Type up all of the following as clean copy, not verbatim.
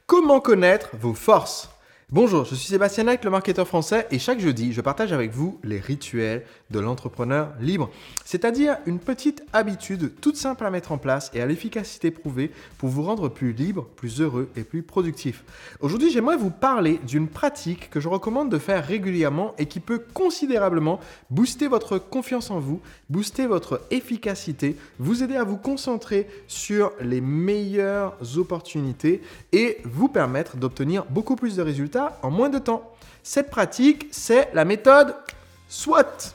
Comment connaître vos forces? Bonjour, je suis Sébastien Hack, le marketeur français, et chaque jeudi, je partage avec vous les rituels de l'entrepreneur libre. C'est-à-dire une petite habitude toute simple à mettre en place et à l'efficacité prouvée pour vous rendre plus libre, plus heureux et plus productif. Aujourd'hui, j'aimerais vous parler d'une pratique que je recommande de faire régulièrement et qui peut considérablement booster votre confiance en vous, booster votre efficacité, vous aider à vous concentrer sur les meilleures opportunités et vous permettre d'obtenir beaucoup plus de résultats en moins de temps. Cette pratique, c'est la méthode SWOT.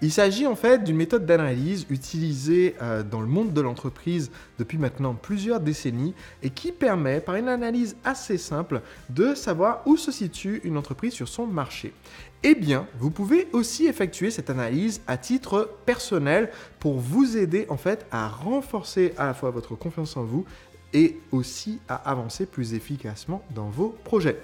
Il s'agit en fait d'une méthode d'analyse utilisée dans le monde de l'entreprise depuis maintenant plusieurs décennies et qui permet, par une analyse assez simple, de savoir où se situe une entreprise sur son marché. Eh bien, vous pouvez aussi effectuer cette analyse à titre personnel pour vous aider en fait à renforcer à la fois votre confiance en vous et aussi à avancer plus efficacement dans vos projets.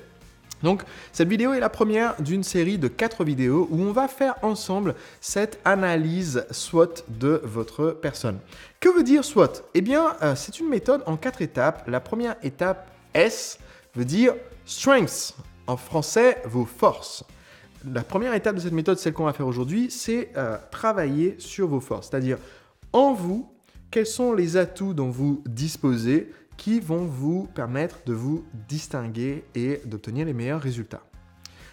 Donc, cette vidéo est la première d'une série de 4 vidéos où on va faire ensemble cette analyse SWOT de votre personne. Que veut dire SWOT? Eh bien, c'est une méthode en 4 étapes. La première étape, S, veut dire Strengths. En français, vos forces. La première étape de cette méthode, celle qu'on va faire aujourd'hui, c'est travailler sur vos forces. C'est-à-dire, en vous, quels sont les atouts dont vous disposez qui vont vous permettre de vous distinguer et d'obtenir les meilleurs résultats.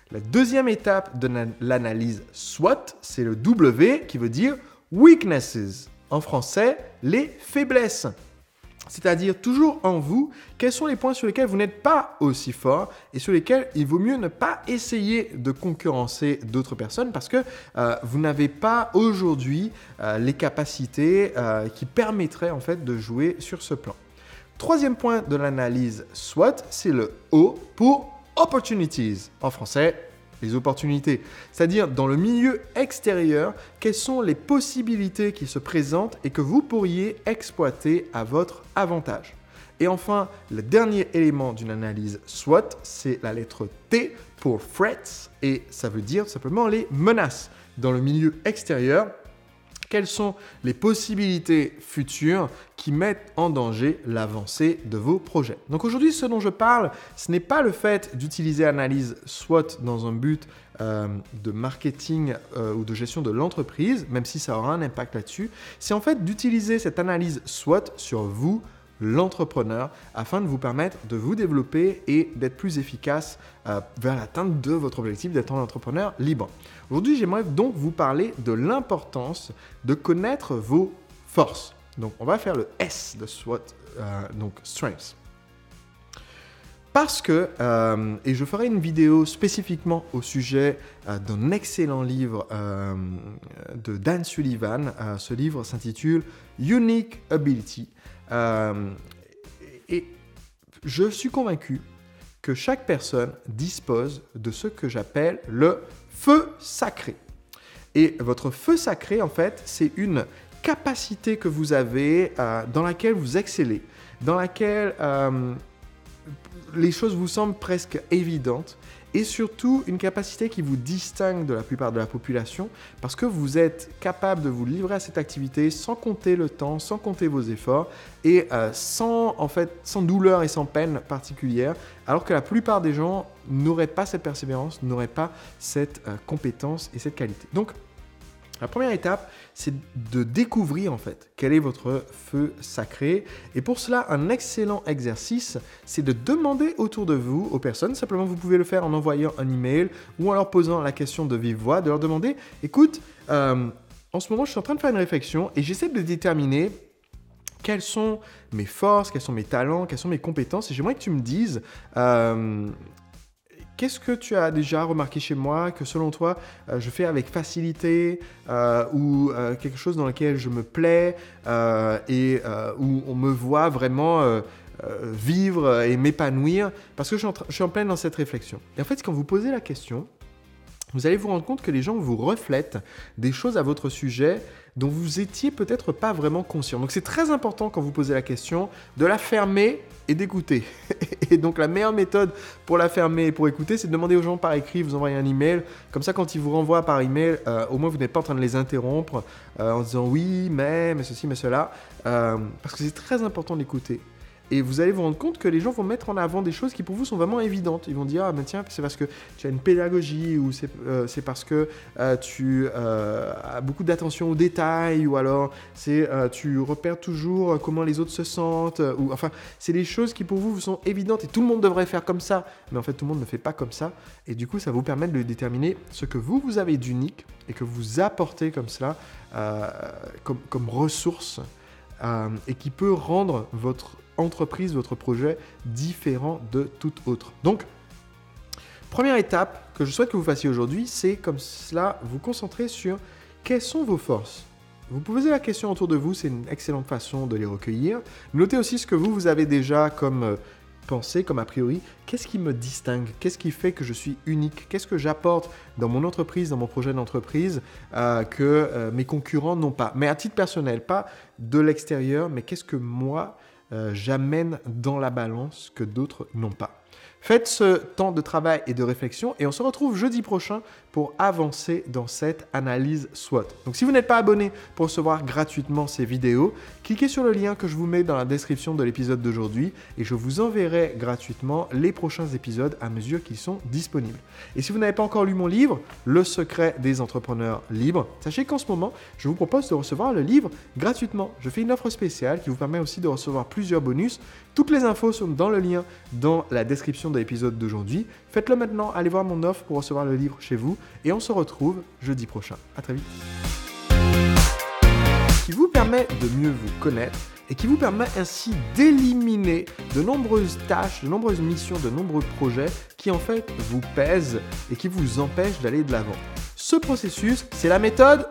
La deuxième étape de l'analyse SWOT, c'est le W qui veut dire Weaknesses. En français, les faiblesses. C'est-à-dire toujours en vous, quels sont les points sur lesquels vous n'êtes pas aussi fort et sur lesquels il vaut mieux ne pas essayer de concurrencer d'autres personnes parce que vous n'avez pas aujourd'hui les capacités qui permettraient en fait de jouer sur ce plan. Troisième point de l'analyse SWOT, c'est le O pour Opportunities. En français, les opportunités. C'est-à-dire dans le milieu extérieur, quelles sont les possibilités qui se présentent et que vous pourriez exploiter à votre avantage. Et enfin, le dernier élément d'une analyse SWOT, c'est la lettre T pour Threats et ça veut dire tout simplement les menaces. Dans le milieu extérieur, quelles sont les possibilités futures qui mettent en danger l'avancée de vos projets. Donc aujourd'hui, ce dont je parle, ce n'est pas le fait d'utiliser l'analyse SWOT dans un but de marketing ou de gestion de l'entreprise, même si ça aura un impact là-dessus. C'est en fait d'utiliser cette analyse SWOT sur vous, l'entrepreneur, afin de vous permettre de vous développer et d'être plus efficace vers l'atteinte de votre objectif d'être un entrepreneur libre. Aujourd'hui, j'aimerais donc vous parler de l'importance de connaître vos forces. Donc, on va faire le S de SWOT, donc Strengths. Parce que, et je ferai une vidéo spécifiquement au sujet d'un excellent livre de Dan Sullivan. Ce livre s'intitule Unique Ability. Et je suis convaincu que chaque personne dispose de ce que j'appelle le feu sacré. Et votre feu sacré, en fait, c'est une capacité que vous avez dans laquelle vous excellez, dans laquelle les choses vous semblent presque évidentes et surtout une capacité qui vous distingue de la plupart de la population parce que vous êtes capable de vous livrer à cette activité sans compter le temps, sans compter vos efforts et sans douleur et sans peine particulière, alors que la plupart des gens n'auraient pas cette persévérance, n'auraient pas cette compétence et cette qualité. Donc, la première étape, c'est de découvrir en fait quel est votre feu sacré. Et pour cela, un excellent exercice, c'est de demander autour de vous, aux personnes, simplement vous pouvez le faire en envoyant un email ou en leur posant la question de vive voix, de leur demander, écoute, en ce moment je suis en train de faire une réflexion et j'essaie de déterminer quelles sont mes forces, quels sont mes talents, quelles sont mes compétences et j'aimerais que tu me dises qu'est-ce que tu as déjà remarqué chez moi que selon toi, je fais avec facilité ou quelque chose dans lequel je me plais et où on me voit vraiment vivre et m'épanouir parce que je suis en pleine dans cette réflexion. Et en fait, quand vous posez la question, vous allez vous rendre compte que les gens vous reflètent des choses à votre sujet dont vous étiez peut-être pas vraiment conscient. Donc c'est très important quand vous posez la question de la fermer et d'écouter. Et donc la meilleure méthode pour la fermer et pour écouter, c'est de demander aux gens par écrit, vous envoyer un email. Comme ça, quand ils vous renvoient par email, au moins vous n'êtes pas en train de les interrompre en disant oui, mais ceci, mais cela. Parce que c'est très important d'écouter. Et vous allez vous rendre compte que les gens vont mettre en avant des choses qui pour vous sont vraiment évidentes. Ils vont dire, ah ben tiens, c'est parce que tu as une pédagogie, ou c'est parce que tu as beaucoup d'attention aux détails, ou alors tu repères toujours comment les autres se sentent. Enfin, c'est des choses qui pour vous sont évidentes et tout le monde devrait faire comme ça. Mais en fait, tout le monde ne fait pas comme ça. Et du coup, ça vous permet de déterminer ce que vous avez d'unique et que vous apportez comme cela, comme ressource, et qui peut rendre votre entreprise, votre projet différent de tout autre. Donc, première étape que je souhaite que vous fassiez aujourd'hui, c'est comme cela, vous concentrer sur quelles sont vos forces. Vous posez la question autour de vous, c'est une excellente façon de les recueillir. Notez aussi ce que vous avez déjà comme pensée, comme a priori. Qu'est-ce qui me distingue? Qu'est-ce qui fait que je suis unique? Qu'est-ce que j'apporte dans mon entreprise, dans mon projet d'entreprise que mes concurrents n'ont pas? Mais à titre personnel, pas de l'extérieur, mais qu'est-ce que moi j'amène dans la balance que d'autres n'ont pas? Faites ce temps de travail et de réflexion et on se retrouve jeudi prochain pour avancer dans cette analyse SWOT. Donc si vous n'êtes pas abonné pour recevoir gratuitement ces vidéos, cliquez sur le lien que je vous mets dans la description de l'épisode d'aujourd'hui et je vous enverrai gratuitement les prochains épisodes à mesure qu'ils sont disponibles. Et si vous n'avez pas encore lu mon livre, Le secret des entrepreneurs libres, sachez qu'en ce moment, je vous propose de recevoir le livre gratuitement. Je fais une offre spéciale qui vous permet aussi de recevoir plusieurs bonus. Toutes les infos sont dans le lien dans la description de l'épisode d'aujourd'hui. Faites-le maintenant, allez voir mon offre pour recevoir le livre chez vous et on se retrouve jeudi prochain. À très vite. Qui vous permet de mieux vous connaître et qui vous permet ainsi d'éliminer de nombreuses tâches, de nombreuses missions, de nombreux projets qui en fait vous pèsent et qui vous empêchent d'aller de l'avant. Ce processus, c'est la méthode